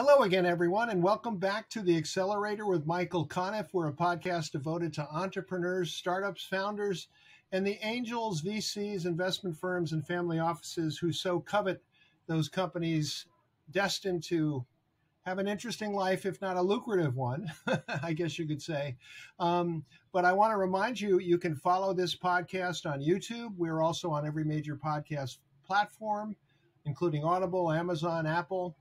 Hello again, everyone, and welcome back to The Accelerator with Michael Conniff. We're a podcast devoted to entrepreneurs, startups, founders, and the angels, VCs, investment firms, and family offices who so covet those companies destined to have an interesting life, if not a lucrative one, I guess you could say. But I want to remind you, you can follow this podcast on YouTube. We're also on every major podcast platform, including Audible, Amazon, Apple.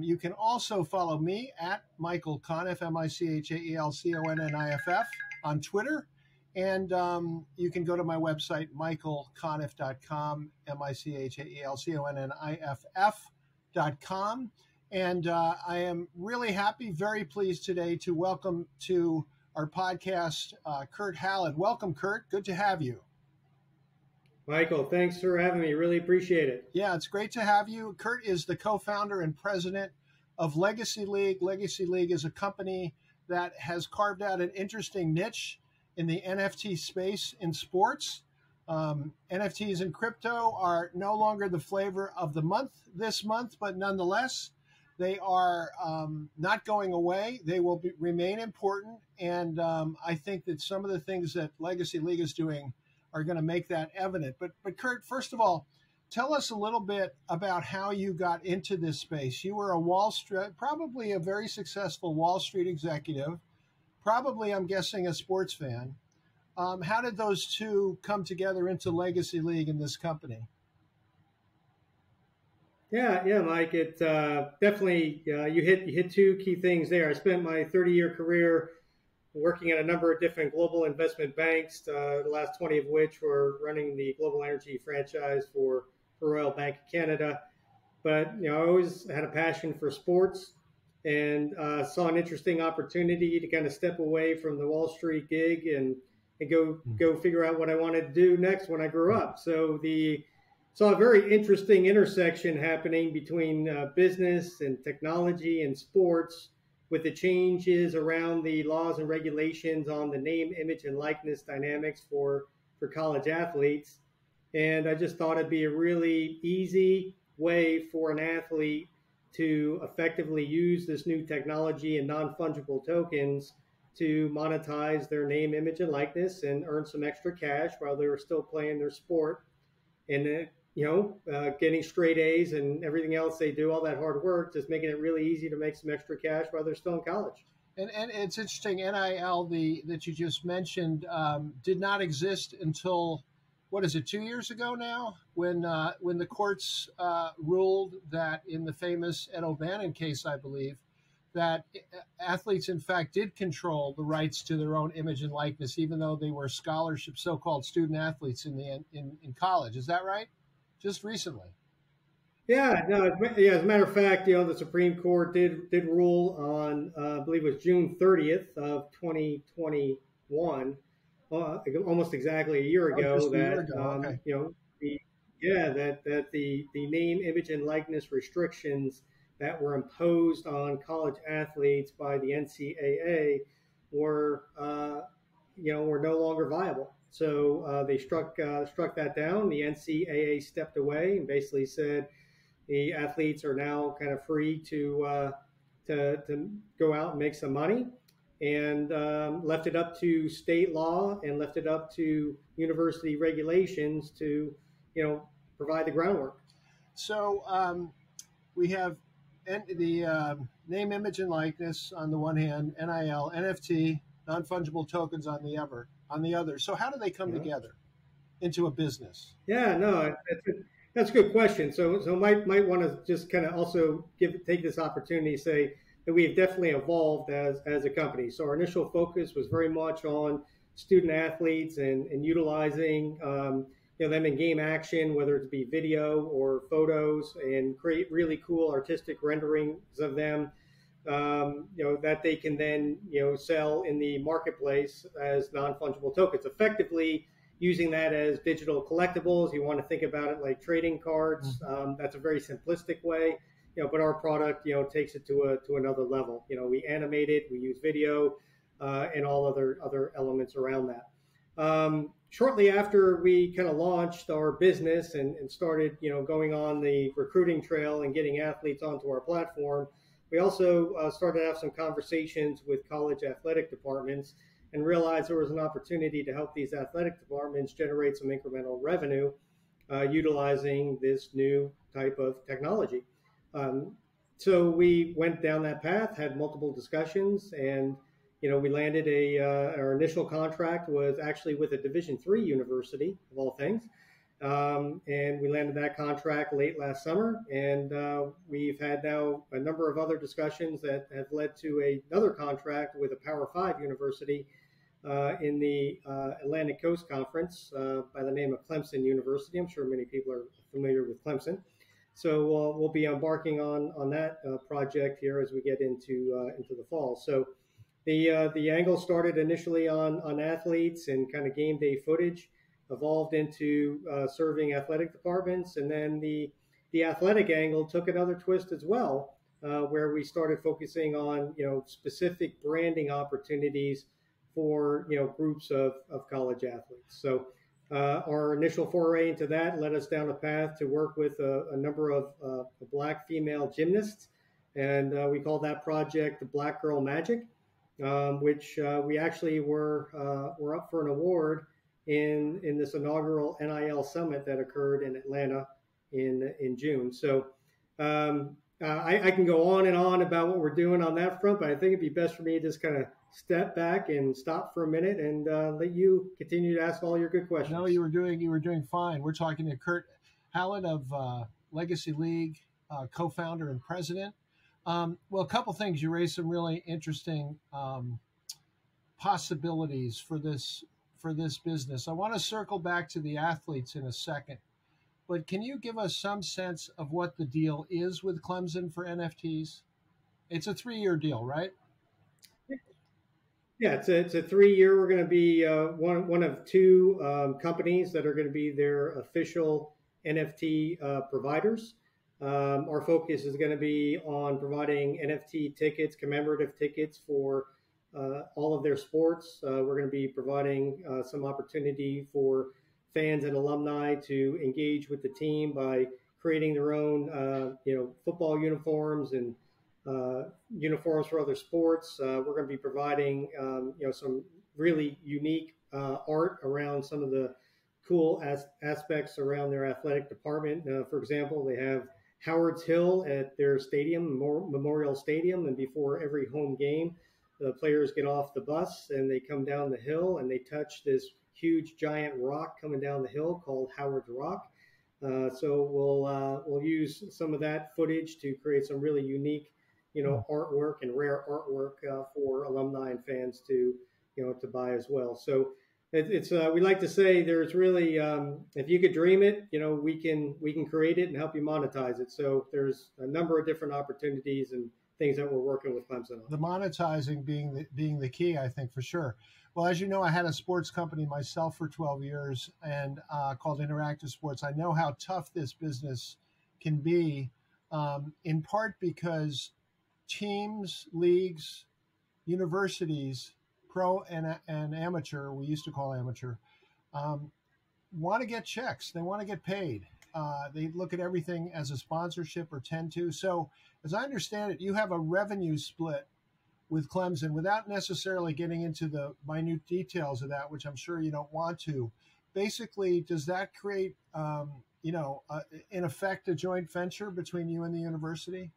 You can also follow me at Michael Conniff, MichaelConniff, on Twitter. And you can go to my website, michaelconniff.com, MichaelConniff.com. And I am really happy, very pleased today to welcome to our podcast, Kurt Hallead. Welcome, Kurt. Good to have you. Michael, thanks for having me. Really appreciate it. Yeah, it's great to have you. Kurt is the co-founder and president of Legacy League. Legacy League is a company that has carved out an interesting niche in the NFT space in sports. NFTs and crypto are no longer the flavor of the month this month, but nonetheless, they are not going away. They will remain important. And I think that some of the things that Legacy League is doing are going to make that evident. But Kurt, first of all, tell us a little bit about how you got into this space. You were a Wall Street, probably a very successful Wall Street executive, probably, I'm guessing, a sports fan. How did those two come together into Legacy League in this company? Yeah, Mike. It definitely you hit two key things there. I spent my 30-year career working at a number of different global investment banks, the last 20 of which were running the global energy franchise for Royal Bank of Canada. But I always had a passion for sports and saw an interesting opportunity to kind of step away from the Wall Street gig and go figure out what I wanted to do next when I grew up. So saw a very interesting intersection happening between business and technology and sports, with the changes around the laws and regulations on the name, image, and likeness dynamics for college athletes. And I just thought it'd be a really easy way for an athlete to effectively use this new technology and non-fungible tokens to monetize their name, image, and likeness and earn some extra cash while they were still playing their sport. And getting straight A's and everything else they do, all that hard work, just making it really easy to make some extra cash while they're still in college. And it's interesting, NIL, that you just mentioned, did not exist until, 2 years ago now, when the courts ruled that in the famous Ed O'Bannon case, I believe, that athletes, in fact, did control the rights to their own image and likeness, even though they were scholarship, so-called student athletes in college. Is that right? Just recently. Yeah, no, as a matter of fact, the Supreme Court did rule on, I believe it was June 30th of 2021, almost exactly a year ago, that the name, image, and likeness restrictions that were imposed on college athletes by the NCAA were no longer viable. So they struck that down. The NCAA stepped away and basically said the athletes are now kind of free to go out and make some money, and left it up to state law and left it up to university regulations to provide the groundwork. So we have the name, image, and likeness on the one hand, NIL, NFT, non-fungible tokens on the other. So how do they come together into a business? Yeah, no, that's a good question. So might want to just kind of also take this opportunity to say that we have definitely evolved as a company. So our initial focus was very much on student athletes and utilizing them in game action, whether it be video or photos, and create really cool artistic renderings of them. That they can then, sell in the marketplace as non-fungible tokens, effectively using that as digital collectibles. You want to think about it like trading cards. That's a very simplistic way, but our product, takes it to another level. We animate it, we use video, and all other elements around that. Shortly after we kind of launched our business and started, going on the recruiting trail and getting athletes onto our platform, we also started to have some conversations with college athletic departments and realized there was an opportunity to help these athletic departments generate some incremental revenue utilizing this new type of technology. Um, so we went down that path, had multiple discussions, and we landed our initial contract was actually with a Division III university of all things, and we landed that contract late last summer, and we've had now a number of other discussions that have led to another contract with a Power 5 university in the Atlantic Coast Conference by the name of Clemson University. I'm sure many people are familiar with Clemson. So we'll be embarking on that project here as we get into the fall. So the angle started initially on athletes and kind of game day footage, evolved into serving athletic departments, and then the athletic angle took another twist as well, where we started focusing on specific branding opportunities for groups of college athletes. So our initial foray into that led us down a path to work with a number of Black female gymnasts, and we call that project the Black Girl Magic, which we actually were up for an award in this inaugural NIL summit that occurred in Atlanta in June. So I can go on and on about what we're doing on that front, but I think it'd be best for me to just kind of step back and stop for a minute and let you continue to ask all your good questions. No, you were doing fine. We're talking to Kurt Hallead of Legacy League, co-founder and president. Well, a couple things. You raised some really interesting possibilities for this business. I want to circle back to the athletes in a second, but can you give us some sense of what the deal is with Clemson for NFTs? It's a 3-year deal, right? Yeah, it's a 3-year. We're going to be one of two companies that are going to be their official NFT providers. Our focus is going to be on providing NFT tickets, commemorative tickets for all of their sports. We're going to be providing some opportunity for fans and alumni to engage with the team by creating their own, football uniforms and uniforms for other sports. We're going to be providing, some really unique art around some of the cool aspects around their athletic department. For example, they have Howard's Hill at their stadium, Memorial Stadium, and before every home game, the players get off the bus and they come down the hill and they touch this huge giant rock coming down the hill called Howard's Rock. So we'll use some of that footage to create some really unique, artwork and rare artwork for alumni and fans to buy as well. So it's we like to say there's really if you could dream it, we can create it and help you monetize it. So there's a number of different opportunities and things that we're working with Clemson on. The monetizing being the key, I think, for sure. Well, as you know, I had a sports company myself for 12 years and called Interactive Sports. I know how tough this business can be, in part because teams, leagues, universities, pro and amateur, we used to call amateur, want to get checks. They want to get paid. They look at everything as a sponsorship or tend to. So as I understand it, you have a revenue split with Clemson without necessarily getting into the minute details of that, which I'm sure you don't want to. Basically, does that create, in effect, a joint venture between you and the university?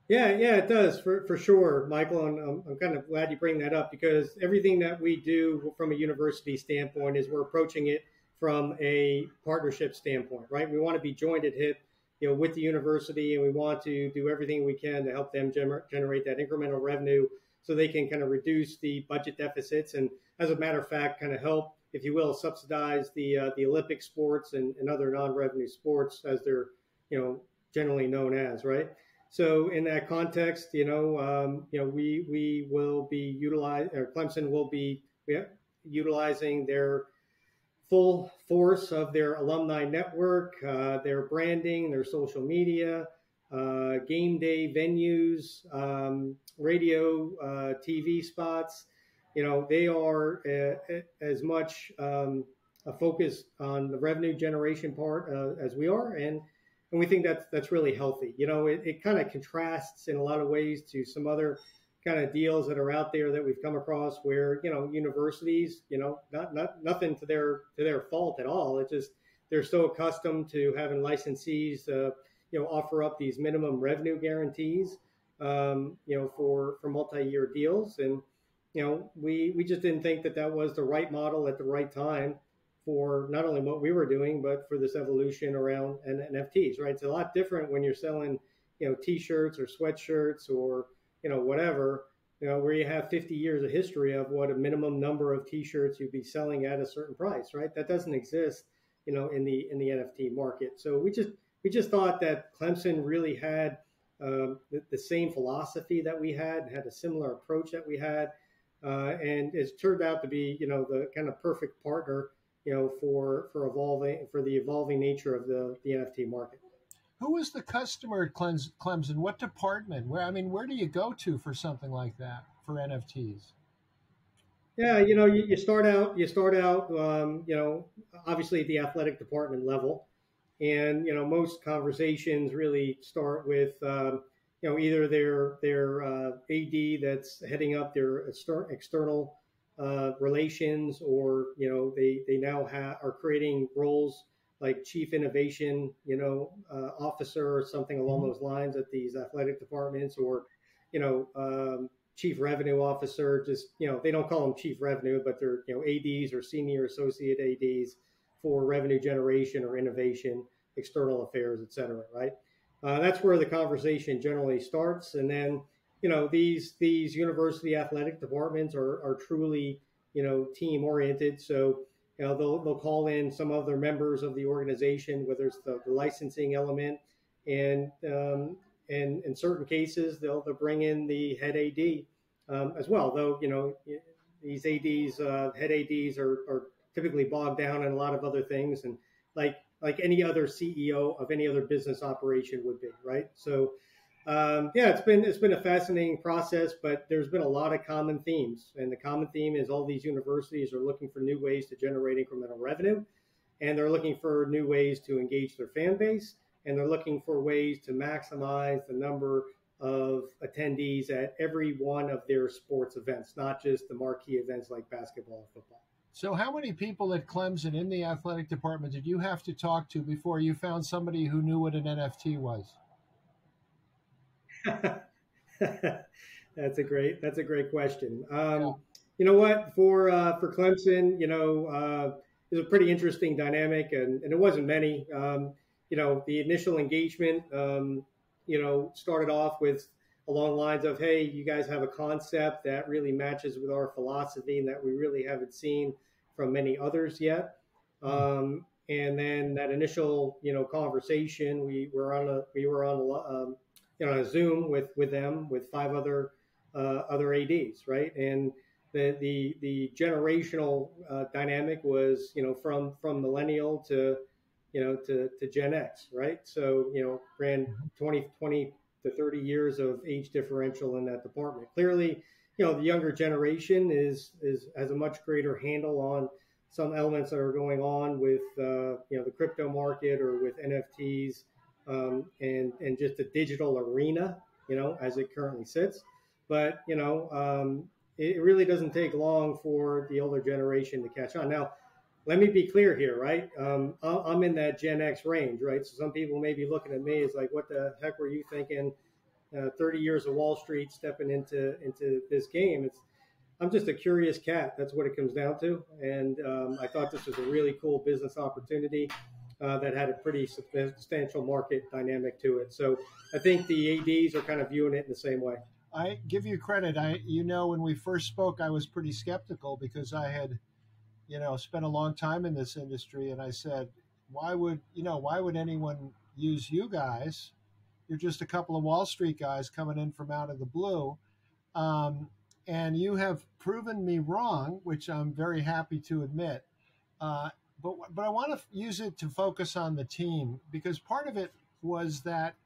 Yeah, it does for sure, Michael. And I'm kind of glad you bring that up because everything that we do from a university standpoint is we're approaching it from a partnership standpoint, right? We want to be joined at hip, with the university, and we want to do everything we can to help them generate that incremental revenue so they can kind of reduce the budget deficits and, as a matter of fact, kind of help, if you will, subsidize the Olympic sports and other non-revenue sports as they're, generally known as, right? So in that context, we will be Clemson will be utilizing their full force of their alumni network, their branding, their social media, game day venues, radio, TV spots. They are as much a focus on the revenue generation part as we are. And and we think that's really healthy. It kind of contrasts in a lot of ways to some other kind of deals that are out there that we've come across where universities, not nothing to their fault at all. It's just they're so accustomed to having licensees offer up these minimum revenue guarantees for multi-year deals. And we just didn't think that was the right model at the right time for not only what we were doing, but for this evolution around NFTs, right? It's a lot different when you're selling, T-shirts or sweatshirts or, whatever, where you have 50 years of history of what a minimum number of T-shirts you'd be selling at a certain price, right? That doesn't exist, in the NFT market. So we just thought that Clemson really had the same philosophy that we had a similar approach that we had, and it's turned out to be, the kind of perfect partner, for the evolving nature of the NFT market. Who was the customer at Clemson? What department? Where do you go to for something like that for NFTs? Yeah, you start out, obviously at the athletic department level, and most conversations really start with either their AD that's heading up their external relations, or they now are creating roles like chief innovation officer or something along those lines at these athletic departments, or chief revenue officer. Just they don't call them chief revenue, but they're ADs or senior associate ADs for revenue generation or innovation, external affairs, et cetera, right? That's where the conversation generally starts. And then these university athletic departments are truly team oriented. So they'll call in some other members of the organization, whether it's the licensing element, and in certain cases they'll bring in the head AD as well. Though these ADs, head ADs are typically bogged down in a lot of other things, and like any other CEO of any other business operation would be, right? So it's been a fascinating process, but there's been a lot of common themes, and the common theme is all these universities are looking for new ways to generate incremental revenue, and they're looking for new ways to engage their fan base, and they're looking for ways to maximize the number of attendees at every one of their sports events, not just the marquee events like basketball and football. So how many people at Clemson in the athletic department did you have to talk to before you found somebody who knew what an NFT was? That's a great question. You know what, for Clemson, it's a pretty interesting dynamic, and it wasn't many. The initial engagement, started off with along the lines of, hey, you guys have a concept that really matches with our philosophy and that we really haven't seen from many others yet. And then that initial, conversation, we were on a Zoom with them, with 5 other ADs, right? And the generational dynamic was, from millennial to Gen X, right? So, ran 20 to 30 years of age differential in that department. Clearly, the younger generation has a much greater handle on some elements that are going on with the crypto market or with NFTs, and just the digital arena, as it currently sits. But it really doesn't take long for the older generation to catch on. Now, let me be clear here, right? I'm in that Gen X range, right? So some people may be looking at me as like, what the heck were you thinking? 30 years of Wall Street stepping into this game. I'm just a curious cat. That's what it comes down to. And I thought this was a really cool business opportunity that had a pretty substantial market dynamic to it. So I think the ADs are kind of viewing it in the same way. I give you credit. When we first spoke, I was pretty skeptical because I had, spent a long time in this industry, and I said, why would anyone use you guys? You're just a couple of Wall Street guys coming in from out of the blue. And you have proven me wrong, which I'm very happy to admit. But I want to use it to focus on the team, because part of it was that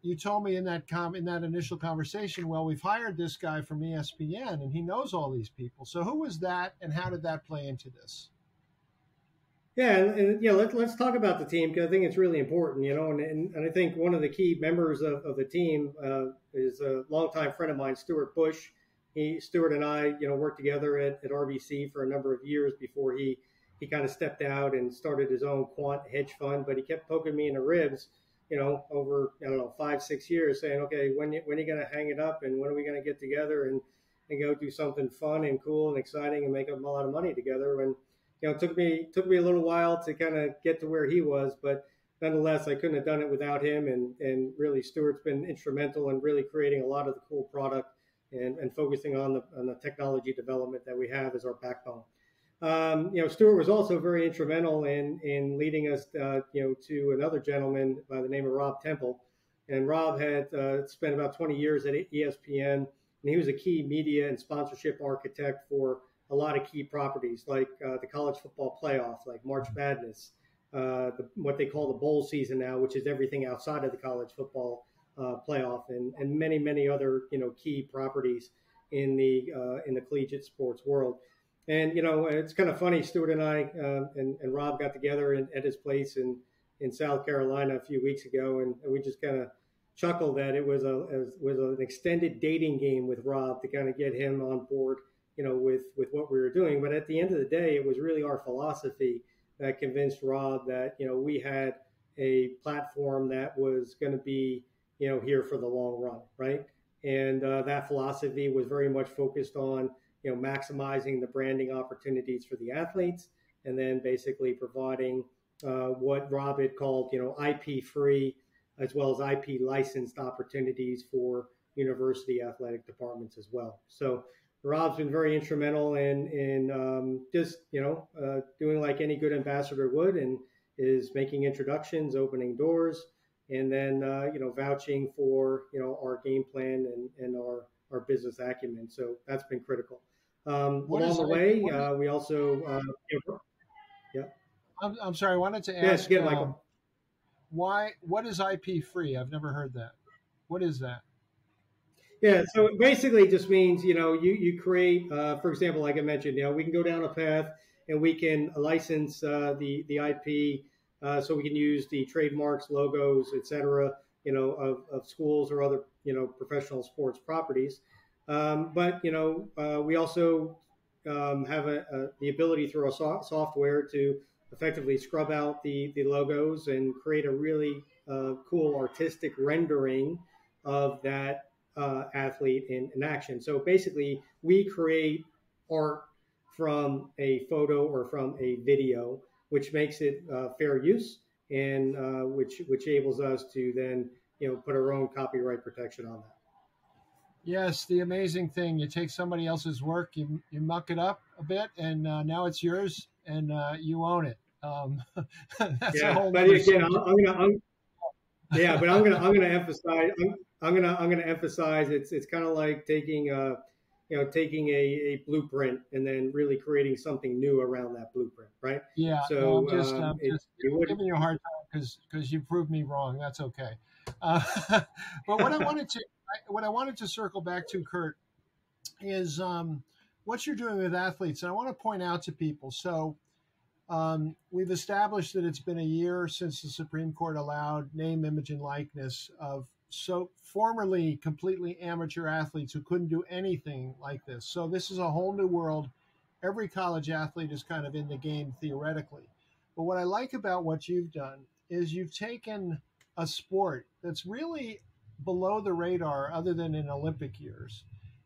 you told me in that initial conversation, well, we've hired this guy from ESPN and he knows all these people. So who was that, and how did that play into this? Yeah, and let's talk about the team because I think it's really important, and I think one of the key members of the team is a longtime friend of mine, Stuart Bush. Stuart and I, worked together at RBC for a number of years before he kind of stepped out and started his own quant hedge fund. But he kept poking me in the ribs, over I don't know 5 6 years, saying, okay, when are you going to hang it up, and when are we going to get together and go do something fun and cool and exciting and make a lot of money together? And it took me a little while to kind of get to where he was, but nonetheless, I couldn't have done it without him. And really, Stuart's been instrumental in really creating a lot of the cool product and focusing on the technology development that we have as our backbone. Stuart was also very instrumental in leading us, to another gentleman by the name of Rob Temple. And Rob had spent about 20 years at ESPN, and he was a key media and sponsorship architect for a lot of key properties like the college football playoff, like March Madness, what they call the bowl season now, which is everything outside of the college football playoff, and many, many other key properties in the collegiate sports world. And it's kind of funny. Stuart and I and Rob got together at his place in South Carolina a few weeks ago, and we just kind of chuckled that it was an extended dating game with Rob to kind of get him on board, with what we were doing. But at the end of the day, it was really our philosophy that convinced Rob that we had a platform that was going to be here for the long run, right? And that philosophy was very much focused on maximizing the branding opportunities for the athletes, and then basically providing what Rob had called IP free as well as IP licensed opportunities for university athletic departments as well. So Rob's been very instrumental in just doing like any good ambassador would, and is making introductions, opening doors, and then vouching for our game plan and our business acumen. So that's been critical. Along the way, we also yeah. I'm sorry. I wanted to Yes, ask. get Michael. What is IP free? I've never heard that. What is that? Yeah, so it basically just means you create, for example, like I mentioned, we can go down a path and we can license the IP, so we can use the trademarks, logos, etc. Of schools or other professional sports properties. But we also have the ability through our software to effectively scrub out the logos and create a really cool artistic rendering of that athlete in action. So basically, we create art from a photo or from a video, which makes it fair use, and which enables us to then put our own copyright protection on that. Yes, the amazing thing. You take somebody else's work, you muck it up a bit, and now it's yours, and you own it. That's a whole. But again, I'm gonna emphasize. I'm gonna emphasize. It's kind of like taking a blueprint and then really creating something new around that blueprint, right? Yeah. So No, I'm just giving you a hard time because you proved me wrong. That's okay. But what I wanted to circle back to, Kurt, is what you're doing with athletes, and I want to point out to people. So we've established that it's been a year since the Supreme Court allowed name, image, and likeness of formerly completely amateur athletes who couldn't do anything like this. So this is a whole new world. Every college athlete is kind of in the game theoretically. But what I like about what you've done is you've taken a sport that's really below the radar other than in Olympic years,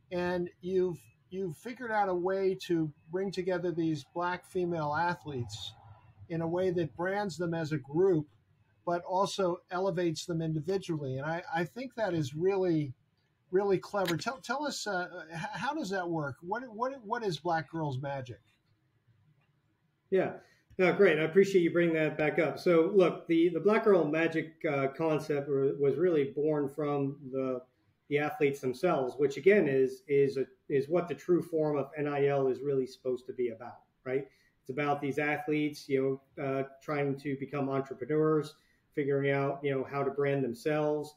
and you've figured out a way to bring together these black female athletes in a way that brands them as a group, but also elevates them individually. And I think that is really, really clever. Tell us, how does that work? What is Black Girls Magic? Yeah, no, great. I appreciate you bringing that back up. So look, the Black Girl Magic concept was really born from the athletes themselves, which again is what the true form of NIL is really supposed to be about, right? It's about these athletes, trying to become entrepreneurs, figuring out, how to brand themselves,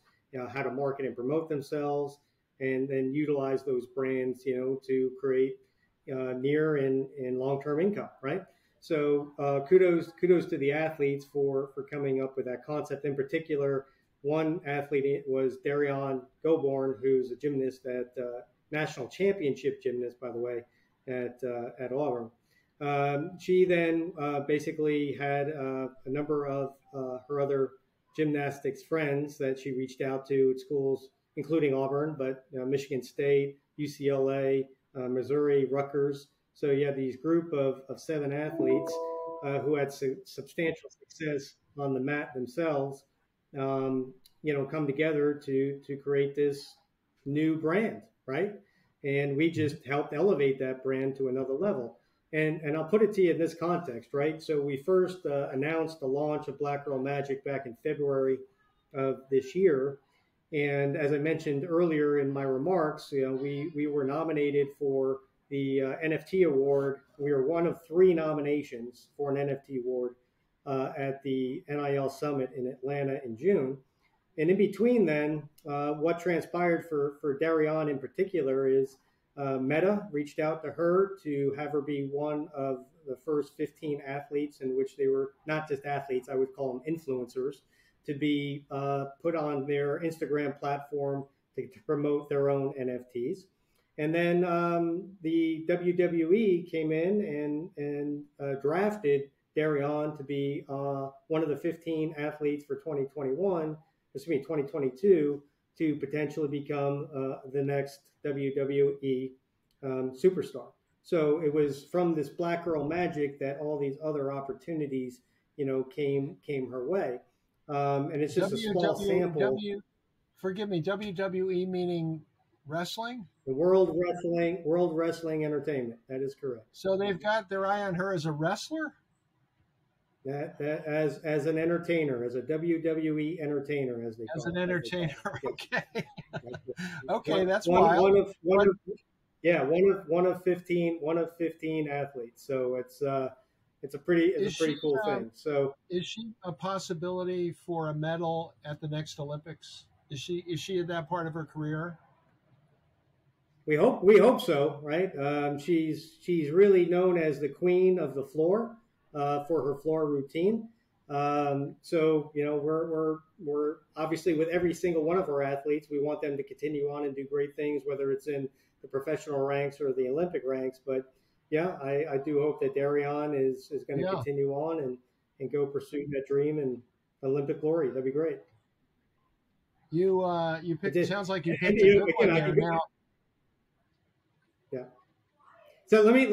how to market and promote themselves, and then utilize those brands, to create near and long-term income, right? So kudos to the athletes for coming up with that concept. In particular, one athlete was Darian Goborn, who's a gymnast at national championship gymnast, by the way, at Auburn. She then basically had a number of her other gymnastics friends that she reached out to at schools, including Auburn, but Michigan State, UCLA, Missouri, Rutgers. So you had these group of 7 athletes who had substantial success on the mat themselves, come together to create this new brand, right? And we just helped elevate that brand to another level. And I'll put it to you in this context, right? So we first announced the launch of Black Girl Magic back in February of this year. And as I mentioned earlier in my remarks, we were nominated for the NFT award. We were one of 3 nominations for an NFT award at the NIL Summit in Atlanta in June. And in between then, what transpired for Darian in particular is Meta reached out to her to have her be one of the first 15 athletes, in which they were not just athletes, I would call them influencers, to be put on their Instagram platform to promote their own NFTs. And then the WWE came in and drafted Darian to be one of the 15 athletes for 2022, to potentially become the next WWE superstar. So it was from this Black Girl Magic that all these other opportunities, came her way. And it's just a small sample. Forgive me, WWE meaning wrestling? The World Wrestling Entertainment. That is correct. So they've got their eye on her as a wrestler? That as an entertainer, as a WWE entertainer, as they call it. As an entertainer, okay. Okay, one, that's one, wild. One of 15 athletes. So it's a pretty cool thing. So is she a possibility for a medal at the next Olympics? Is she at that part of her career? We hope so, right? She's really known as the queen of the floor for her floor routine. So we're obviously, with every single one of our athletes, we want them to continue on and do great things, whether it's in the professional ranks or the Olympic ranks. But yeah, I do hope that Darian is going to continue on and go pursue that dream and Olympic glory. That'd be great. You picked. It sounds like you picked a good one there now. Yeah. So let me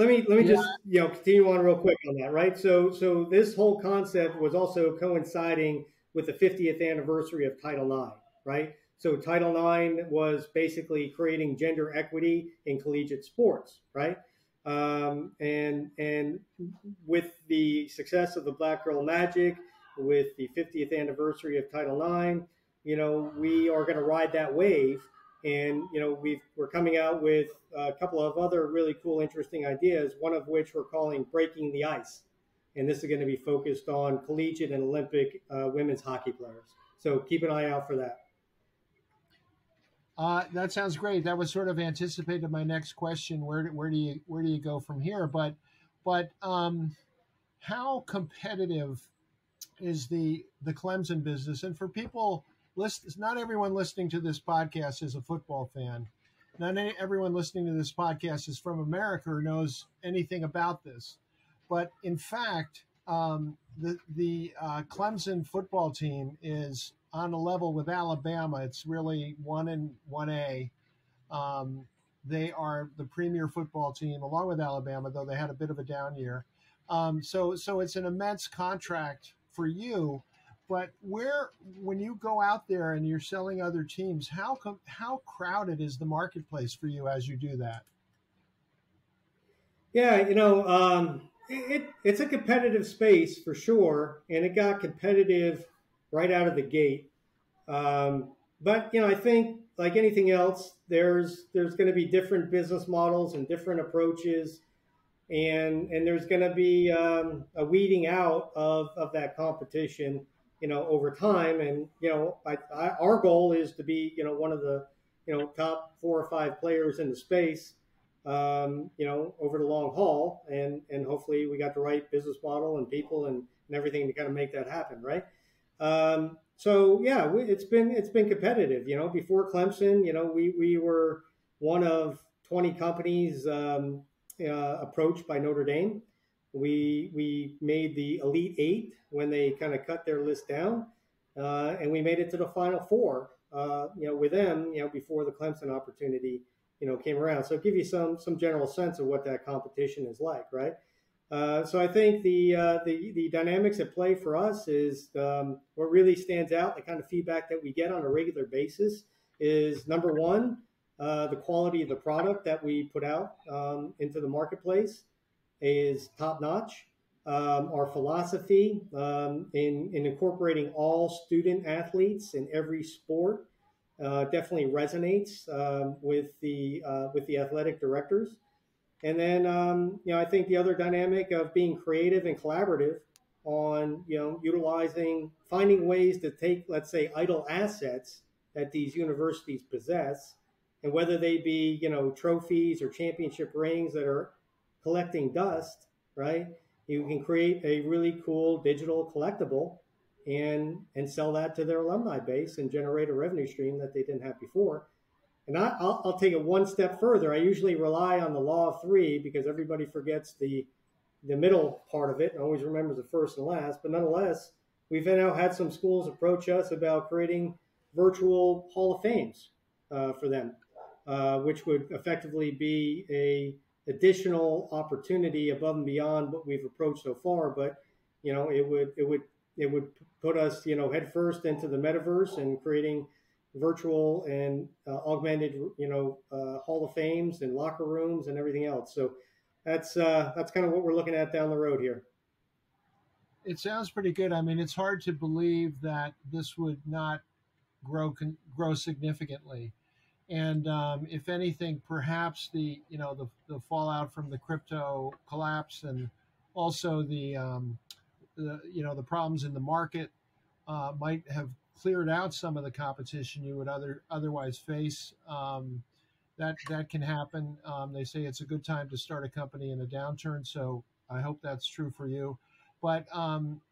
just continue on real quick on that, right? So this whole concept was also coinciding with the 50th anniversary of Title IX, right? So Title IX was basically creating gender equity in collegiate sports, right? And with the success of the Black Girl Magic, with the 50th anniversary of Title IX, we are going to ride that wave. And, we're coming out with a couple of other really cool, interesting ideas, one of which we're calling Breaking the Ice. And this is going to be focused on collegiate and Olympic women's hockey players. So keep an eye out for that. That sounds great. That was sort of anticipated my next question. Where do you go from here? But how competitive is the Clemson business? And for people, not everyone listening to this podcast is a football fan. Not everyone listening to this podcast is from America or knows anything about this. But in fact, the Clemson football team is on a level with Alabama. It's really 1 and 1A. They are the premier football team, along with Alabama, though they had a bit of a down year. So it's an immense contract for you. But when you go out there and you're selling other teams, how crowded is the marketplace for you as you do that? Yeah, it's a competitive space for sure, and it got competitive right out of the gate. But I think, like anything else, there's going to be different business models and different approaches, and there's going to be a weeding out of that competition, over time. And our goal is to be one of the top 4 or 5 players in the space. over the long haul, and hopefully we got the right business model and people and everything to kind of make that happen, right? So yeah, it's been competitive. Before Clemson, we were one of 20 companies approached by Notre Dame. We made the Elite Eight when they kind of cut their list down, and we made it to the Final Four. With them, before the Clemson opportunity, came around. So give you some general sense of what that competition is like, right? So I think the dynamics at play for us is what really stands out. The kind of feedback that we get on a regular basis is, number one, the quality of the product that we put out into the marketplace is top notch. Our philosophy in incorporating all student athletes in every sport definitely resonates with the athletic directors. And then, I think the other dynamic of being creative and collaborative on, finding ways to take, let's say, idle assets that these universities possess, and whether they be, trophies or championship rings that are collecting dust, right? You can create a really cool digital collectible and sell that to their alumni base and generate a revenue stream that they didn't have before. And I'll take it one step further. I usually rely on the law of three because everybody forgets the middle part of it and always remembers the first and last. But nonetheless, we've now had some schools approach us about creating virtual Hall of Fames for them, which would effectively be a additional opportunity above and beyond what we've approached so far. But it would put us head first into the metaverse and creating virtual and augmented Hall of Fames and locker rooms and everything else. So that's kind of what we're looking at down the road here. It sounds pretty good. I mean, it's hard to believe that this would not grow significantly. And if anything, perhaps the fallout from the crypto collapse and also the problems in the market might have cleared out some of the competition you would otherwise face. That can happen. They say it's a good time to start a company in a downturn, so I hope that's true for you. But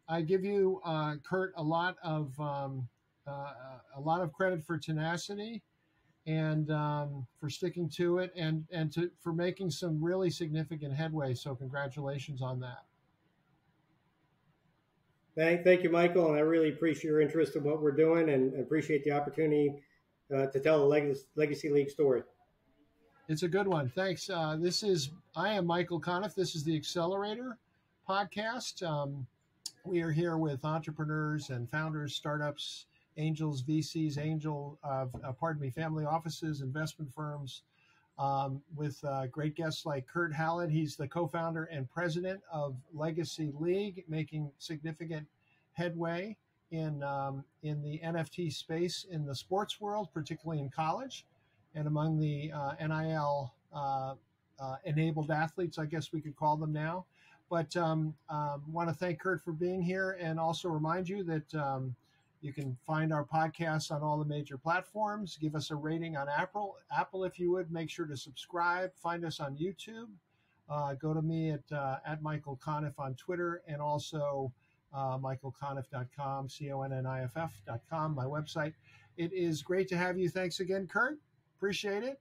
I give you, Kurt, a lot of credit for tenacity and for sticking to it and for making some really significant headway. So congratulations on that. Thank you, Michael, and I really appreciate your interest in what we're doing and appreciate the opportunity to tell the Legacy League story. It's a good one. Thanks. I am Michael Conniff. This is the Accelerator podcast. We are here with entrepreneurs and founders, startups, angels, VCs, family offices, investment firms, with great guests like Kurt Hallead. He's the co-founder and president of Legacy League, making significant headway in the NFT space in the sports world, particularly in college and among the NIL enabled athletes, I guess we could call them now. But want to thank Kurt for being here and also remind you that you can find our podcasts on all the major platforms. Give us a rating on Apple, if you would. Make sure to subscribe. Find us on YouTube. Go to me at Michael Conniff on Twitter, and also michaelconniff.com, CONNIFF.com, my website. It is great to have you. Thanks again, Kurt. Appreciate it.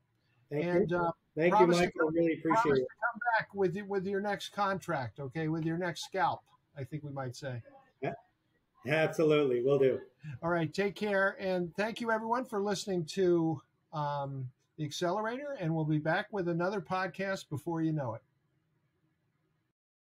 Thank you, Michael. Really appreciate it. Come back with your next contract, okay? With your next scalp, I think we might say. Yeah. Absolutely, will do. All right, take care, and thank you everyone for listening to the Accelerator, and we'll be back with another podcast before you know it.